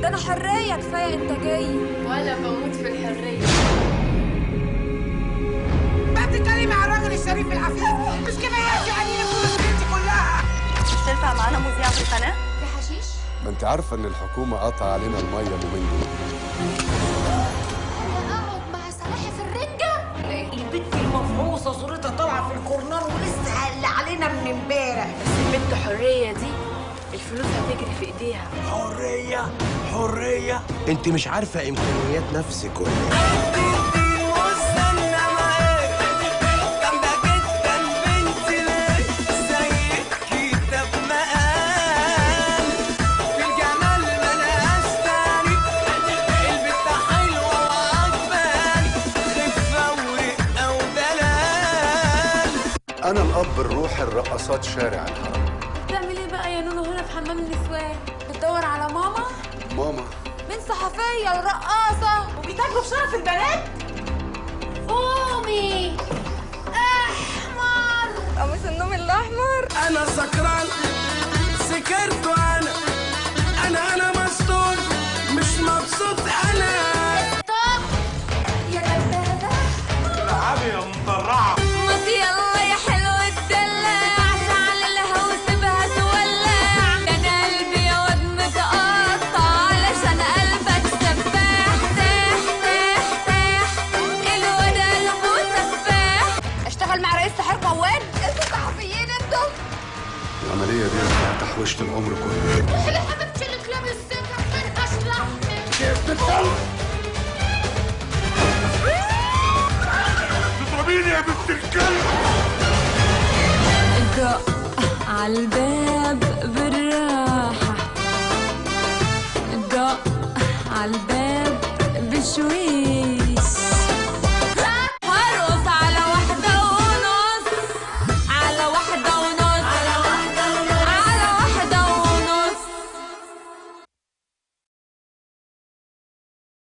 ده انا حريه كفايه انتاجيه. ولا بموت في الحريه. ما بتتكلمي على الراجل الشريف العفيف، مش كده يا عنينا فلوس بنتي كلها. مش تنفع معانا مذيعه في القناه؟ في حشيش؟ ما انت عارفه ان الحكومه قطع علينا الميه اليومين دول. انا اقعد مع سلاحف الرنجه؟ البنت المفعوصه صورتها طالعه في الكورنر ولسه قال علينا من امبارح. بس البنت حريه دي الفلوس هتجري في ايديها. حرية حرية، انت مش عارفة امكانيات نفسك ولا ايه؟ انا الاب الروحي الرقصات شارع الحرم. بتعمل ايه بقى يا نونو هنا في حمام النسوان؟ بتدور على ماما؟ ماما من صحفيه ورقاصه وبيتاجروا في شرف البنات. قومي احمر قميص النوم الاحمر. انا سكران سكرت انا مسطول مش مبسوط انا. طب يا كدابه العبي يا مطرعة. مط يلا يا حلو الدلع تعال لها وسيبها تولع. كان قلبي يا واد متقطع علشان قلبك سفاح. تاح تاح تاح الواد قلبه سفاح. اشتغل مع رئيس سحر قواد. انتوا صحفيين انتوا. العمليه دي هتبقى تحويشه العمر كله. روحي لحبيبتي الكلاب السكر منهاش لحم. تضربيني يا بنت الكلب. دق عالباب بالراحة. دق عالباب بشويش.